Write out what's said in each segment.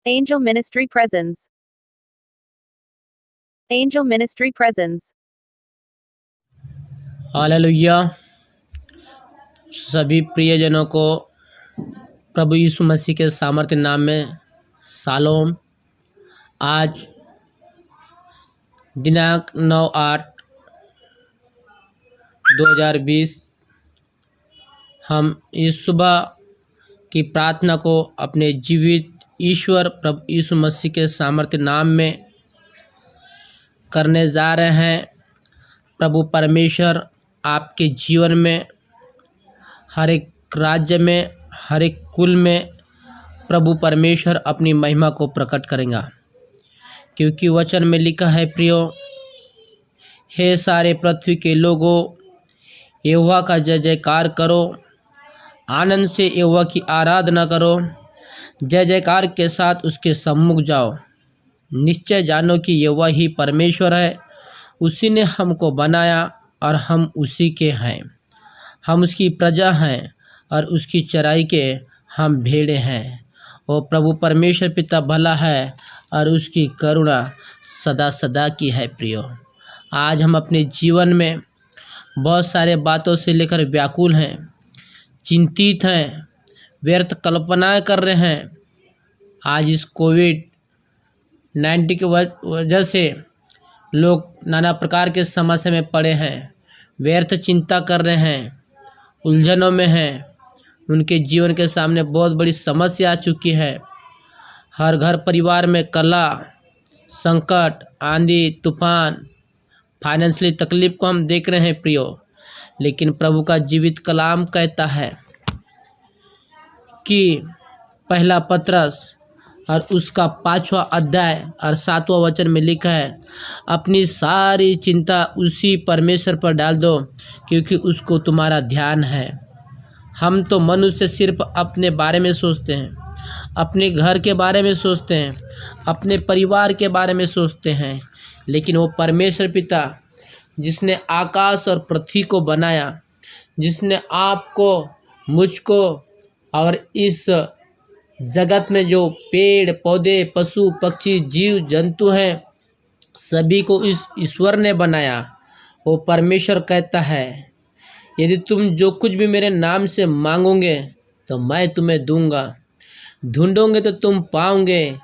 Angel Ministry presents. Angel Ministry presents. Hallelujah. सभी प्रियजनों को प्रभु यीशु मसीह के सामर्थ्य नाम में शालोम। आज दिनांक 9/8/2020 हम इस सुबह की प्रार्थना को अपने जीवित ईश्वर प्रभु यीशु मसीह के सामर्थ्य नाम में करने जा रहे हैं। प्रभु परमेश्वर आपके जीवन में, हर एक राज्य में, हर एक कुल में प्रभु परमेश्वर अपनी महिमा को प्रकट करेगा, क्योंकि वचन में लिखा है, प्रियो, हे सारे पृथ्वी के लोगों, यहोवा का जय जयकार करो, आनंद से यहोवा की आराधना करो, जय जयकार के साथ उसके सम्मुख जाओ। निश्चय जानो कि यहोवा ही परमेश्वर है, उसी ने हमको बनाया और हम उसी के हैं। हम उसकी प्रजा हैं और उसकी चराई के हम भेड़ें हैं। वो प्रभु परमेश्वर पिता भला है और उसकी करुणा सदा सदा की है। प्रियो, आज हम अपने जीवन में बहुत सारे बातों से लेकर व्याकुल हैं, चिंतित हैं, व्यर्थ कल्पनाएं कर रहे हैं। आज इस कोविड-19 की वजह से लोग नाना प्रकार के समस्या में पड़े हैं, व्यर्थ चिंता कर रहे हैं, उलझनों में हैं। उनके जीवन के सामने बहुत बड़ी समस्या आ चुकी है। हर घर परिवार में कलह, संकट, आंधी, तूफान, फाइनेंशियली तकलीफ को हम देख रहे हैं। प्रियो, लेकिन प्रभु का जीवित कलाम कहता है कि पहला पतरस और उसका 5वां अध्याय और 7वां वचन में लिखा है, अपनी सारी चिंता उसी परमेश्वर पर डाल दो, क्योंकि उसको तुम्हारा ध्यान है। हम तो मनुष्य सिर्फ अपने बारे में सोचते हैं, अपने घर के बारे में सोचते हैं, अपने परिवार के बारे में सोचते हैं, लेकिन वो परमेश्वर पिता जिसने आकाश और पृथ्वी को बनाया, जिसने आपको, मुझको और इस जगत में जो पेड़ पौधे, पशु पक्षी, जीव जंतु हैं, सभी को इस ईश्वर ने बनाया। वो परमेश्वर कहता है, यदि तुम जो कुछ भी मेरे नाम से मांगोगे तो मैं तुम्हें दूंगा। ढूंढोगे तो तुम पाओगे,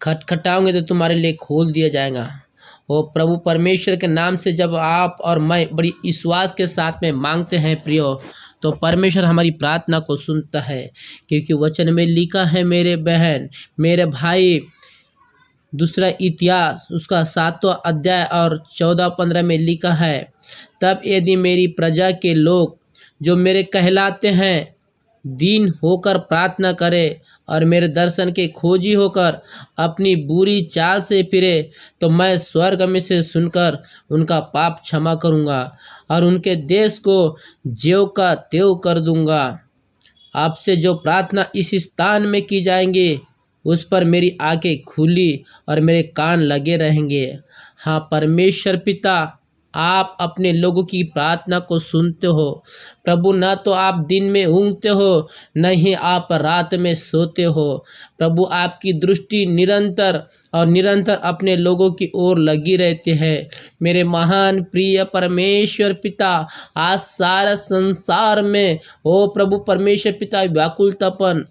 खटखटाओगे तो तुम्हारे लिए खोल दिया जाएगा। वो प्रभु परमेश्वर के नाम से जब आप और मैं बड़ी विश्वास के साथ में मांगते हैं, प्रियो, तो परमेश्वर हमारी प्रार्थना को सुनता है, क्योंकि वचन में लिखा है, मेरे बहन, मेरे भाई, दूसरा इतिहास उसका 7वां अध्याय और 14-15 में लिखा है, तब यदि मेरी प्रजा के लोग जो मेरे कहलाते हैं दीन होकर प्रार्थना करे और मेरे दर्शन के खोजी होकर अपनी बुरी चाल से फिरे, तो मैं स्वर्ग में से सुनकर उनका पाप क्षमा करूंगा और उनके देश को ज्यों का त्यों कर दूंगा। आपसे जो प्रार्थना इस स्थान में की जाएंगी, उस पर मेरी आंखें खुली और मेरे कान लगे रहेंगे। हाँ परमेश्वर पिता, आप अपने लोगों की प्रार्थना को सुनते हो। प्रभु, न तो आप दिन में ऊँघते हो, न ही आप रात में सोते हो। प्रभु, आपकी दृष्टि निरंतर और निरंतर अपने लोगों की ओर लगी रहती है। मेरे महान प्रिय परमेश्वर पिता, आज सारा संसार में ओ प्रभु परमेश्वर पिता व्याकुलतापन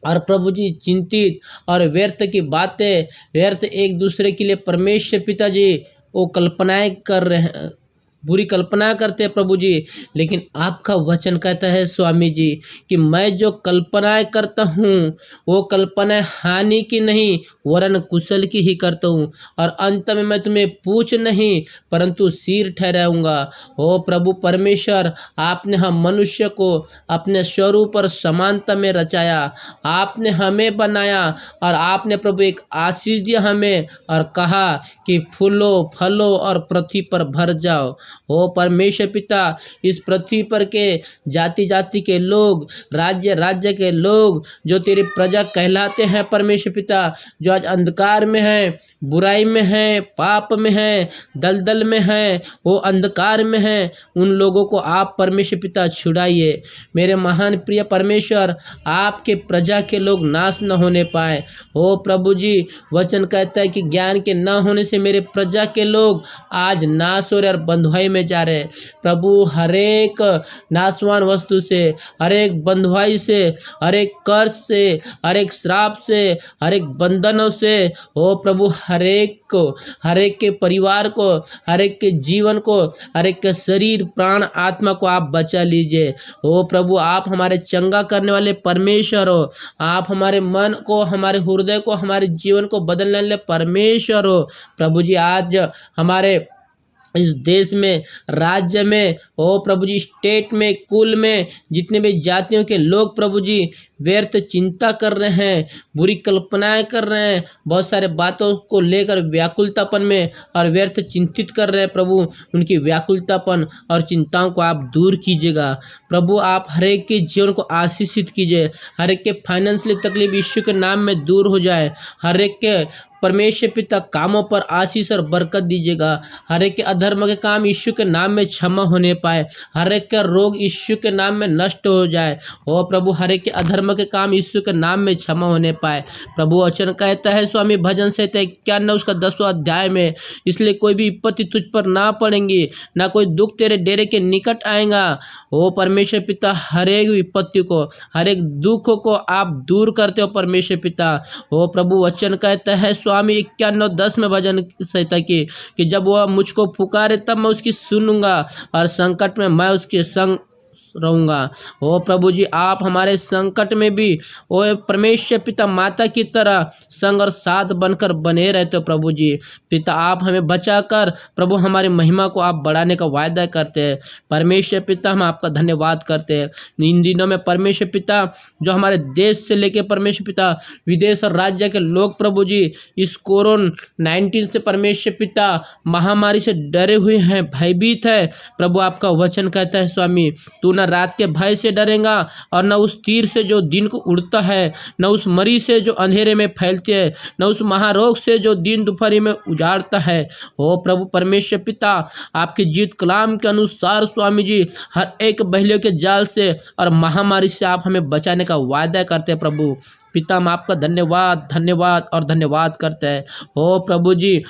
और प्रभु जी चिंतित और व्यर्थ की बातें, व्यर्थ एक दूसरे के लिए परमेश्वर पिता जी वो कल्पनाएं कर रहे हैं, बुरी कल्पना करते हैं प्रभु जी। लेकिन आपका वचन कहता है स्वामी जी कि मैं जो कल्पनाएं करता हूँ वो कल्पनाएं हानि की नहीं वरन कुशल की ही करता हूँ, और अंत में मैं तुम्हें पूछ नहीं परंतु सिर ठहराऊंगा। ओ प्रभु परमेश्वर, आपने हम मनुष्य को अपने स्वरूप और समानता में रचाया, आपने हमें बनाया और आपने प्रभु एक आशीष दिया हमें और कहा कि फूलो फलो और पृथ्वी पर भर जाओ। ओ परमेश्वर पिता, इस पृथ्वी पर के जाति जाति के लोग, राज्य राज्य के लोग जो तेरी प्रजा कहलाते हैं परमेश्वर पिता, जो आज अंधकार में हैं, बुराई में हैं, पाप में हैं, दलदल में हैं, वो अंधकार में हैं, उन लोगों को आप परमेश्वर पिता छुड़ाइए। मेरे महान प्रिय परमेश्वर, आपके प्रजा के लोग नाश न होने पाए। ओ प्रभु जी, वचन कहता है कि ज्ञान के न होने से मेरे प्रजा के लोग आज नाश हो रहे और बंधुआई में जा रहे। प्रभु, हरेक नाशवान वस्तु से, हरेक बंधुआई से, हरेक कर्ज से, हरेक श्राप से, हरेक बंधनों से, ओ प्रभु, हरेक को, हरेक के परिवार को, हरेक के जीवन को, हरेक के शरीर प्राण आत्मा को आप बचा लीजिए। ओ प्रभु, आप हमारे चंगा करने वाले परमेश्वर हो। आप हमारे मन को, हमारे हृदय को, हमारे जीवन को बदलने वाले परमेश्वर हो। प्रभु जी, आज हमारे इस देश में, राज्य में, ओ प्रभु जी, स्टेट में, कुल में जितने भी जातियों के लोग प्रभु जी व्यर्थ चिंता कर रहे हैं, बुरी कल्पनाएं कर रहे हैं, बहुत सारे बातों को लेकर व्याकुलतापन में और व्यर्थ चिंतित कर रहे हैं। प्रभु, उनकी व्याकुलतापन और चिंताओं को आप दूर कीजिएगा। प्रभु, आप हरेक के जीवन को आशीषित कीजिए। हरेक के फाइनेंशियली तकलीफ यीशु के नाम में दूर हो जाए। हरेक के परमेश्वर पिता कामों पर आशीष और बरकत दीजिएगा। हर एक के अधर्म के काम यीशु के नाम में क्षमा होने पाए। हर एक का रोग यीशु के नाम में नष्ट हो जाए। ओ प्रभु, हर एक के अधर्म के काम यीशु के नाम में क्षमा होने पाए। प्रभु, वचन कहता है स्वामी भजन संहिता 91 उसका 10वां अध्याय में, इसलिए कोई भी विपत्ति तुझ पर ना पड़ेंगी, ना कोई दुख तेरे डेरे के निकट आएगा। ओ परमेश्वर पिता, हर एक विपत्ति को, हर एक दुख को आप दूर करते हो परमेश्वर पिता। ओ प्रभु, वचन कहता है स्वामी 91:10 में भजन संहिता की कि जब वह मुझको पुकारे तब मैं उसकी सुनूंगा और संकट में मैं उसके संग रहूँगा। ओ प्रभु जी, आप हमारे संकट में भी ओ परमेश्वर पिता माता की तरह संग और साथ बनकर बने रहते हो। प्रभु जी पिता, आप हमें बचाकर प्रभु हमारी महिमा को आप बढ़ाने का वायदा करते हैं। परमेश्वर पिता, हम आपका धन्यवाद करते हैं। इन दिनों में परमेश्वर पिता, जो हमारे देश से लेके परमेश्वर पिता विदेश और राज्य के लोग प्रभु जी इस कोरोना-19 से परमेश्वर पिता महामारी से डरे हुए हैं, भयभीत है। प्रभु, आपका वचन कहता है स्वामी, तू न रात के भय से डरेगा और न उस तीर से जो दिन को उड़ता है, न उस मरी से जो अंधेरे में फैलती है, न उस महारोग से जो दिन दोपहरी में उजाड़ता है। ओ प्रभु परमेश्वर पिता, आपके जीत कलाम के अनुसार स्वामी जी हर एक बहलियों के जाल से और महामारी से आप हमें बचाने का वायदा करते हैं। प्रभु पिता, हम आपका धन्यवाद धन्यवाद और धन्यवाद करते हैं। ओ प्रभु जी,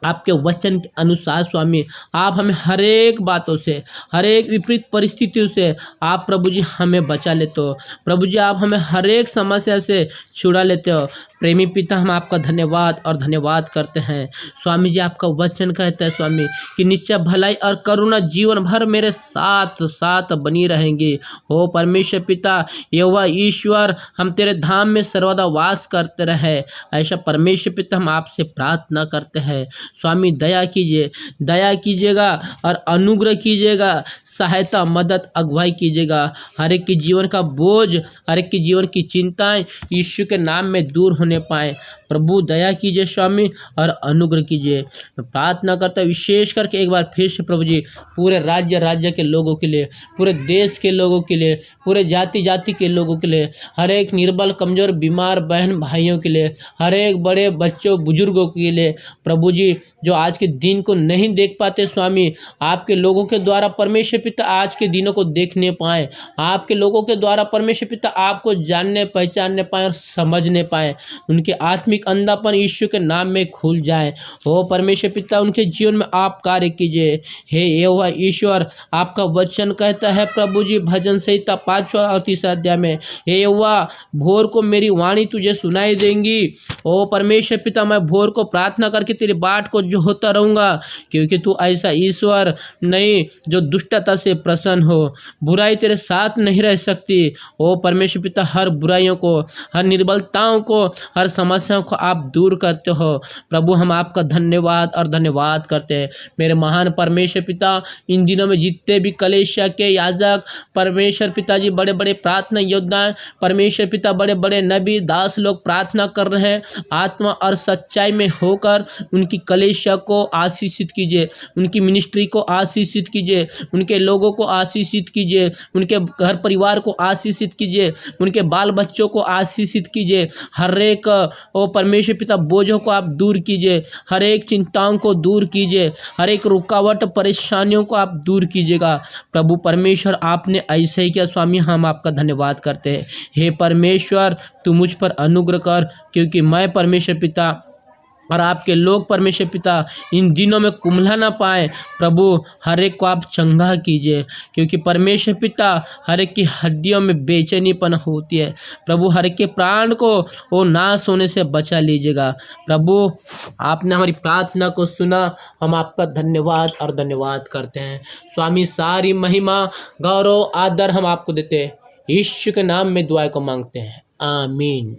आपके वचन के अनुसार स्वामी आप हमें हर एक बातों से, हर एक विपरीत परिस्थितियों से आप प्रभु जी हमें बचा लेते हो। प्रभु जी, आप हमें हर एक समस्या से छुड़ा लेते हो। प्रेमी पिता, हम आपका धन्यवाद और धन्यवाद करते हैं। स्वामी जी, आपका वचन कहता है स्वामी कि निश्चय भलाई और करुणा जीवन भर मेरे साथ साथ बनी रहेंगी। ओ परमेश्वर पिता, यहोवा ईश्वर, हम तेरे धाम में सर्वदा वास करते रहे। ऐसा परमेश्वर पिता हम आपसे प्रार्थना करते हैं। स्वामी दया कीजिए, दया कीजिएगा और अनुग्रह कीजिएगा, सहायता मदद अगुवाई कीजिएगा। हर एक के जीवन का बोझ, हर एक के जीवन की चिंताएं यीशु के नाम में दूर होने पाए। प्रभु दया कीजिए स्वामी और अनुग्रह कीजिए। मैं प्रार्थना करता विशेष करके एक बार फिर से प्रभु जी पूरे राज्य के लोगों के लिए, पूरे देश के लोगों के लिए, पूरे जाति के लोगों के लिए, हर एक निर्बल कमजोर बीमार बहन भाइयों के लिए, हर एक बड़े बच्चों बुजुर्गों के लिए प्रभु जी जो आज के दिन को नहीं देख पाते स्वामी, आपके लोगों के द्वारा परमेश्वर पिता आज के दिनों को देखने पाए। आपके लोगों के द्वारा परमेश्वर पिता आपको जानने पहचानने पाए और समझने पाए। उनके आत्मिक अंधापन यीशु के नाम में खुल जाए। ओ परमेश्वर पिता, उनके जीवन में आप कार्य कीजिए। हे यहोवा ईश्वर, आपका वचन कहता है प्रभु जी भजन संहिता 5वां और 3वां अध्याय में, हे यहोवा, भोर को मेरी वाणी तुझे सुनाई देंगी। ओ परमेश्वर पिता, मैं भोर को प्रार्थना करके तेरी बाट को जो होता रहूँगा, क्योंकि तू ऐसा ईश्वर नहीं जो दुष्टता से प्रसन्न हो। बुराई तेरे साथ नहीं रह सकती। ओ परमेश्वर पिता, हर बुराइयों को, हर निर्बलताओं को, हर समस्याओं को आप दूर करते हो। प्रभु हम आपका धन्यवाद और धन्यवाद करते हैं। मेरे महान परमेश्वर पिता, इन दिनों में जितने भी कलीसिया के याजक परमेश्वर पिताजी, बड़े बड़े प्रार्थना योद्धा परमेश्वर पिता, बड़े बड़े नबी दास लोग प्रार्थना कर रहे हैं, आत्मा और सच्चाई में होकर उनकी कलीसिया कलीसिया को आशीषित कीजिए, उनकी मिनिस्ट्री को आशीषित कीजिए, उनके लोगों को आशीषित कीजिए, उनके घर परिवार को आशीषित कीजिए, उनके बाल बच्चों को आशीषित कीजिए। हर एक ओ परमेश्वर पिता बोझों को आप दूर कीजिए, हर एक चिंताओं को दूर कीजिए, हर एक रुकावट परेशानियों को आप दूर कीजिएगा। प्रभु परमेश्वर आपने ऐसे ही किया स्वामी, हम आपका धन्यवाद करते हैं। हे परमेश्वर तू मुझ पर अनुग्रह कर, क्योंकि मैं परमेश्वर पिता और आपके लोग परमेश्वर पिता इन दिनों में कुम्हला ना पाए। प्रभु हर एक को आप चंगा कीजिए, क्योंकि परमेश्वर पिता हर एक की हड्डियों में बेचैनीपन होती है। प्रभु हर एक के प्राण को वो नाश होने से बचा लीजिएगा। प्रभु आपने हमारी प्रार्थना को सुना, हम आपका धन्यवाद और धन्यवाद करते हैं। स्वामी सारी महिमा गौरव आदर हम आपको देते हैं। यीशु के नाम में दुआ को मांगते हैं, आमीन।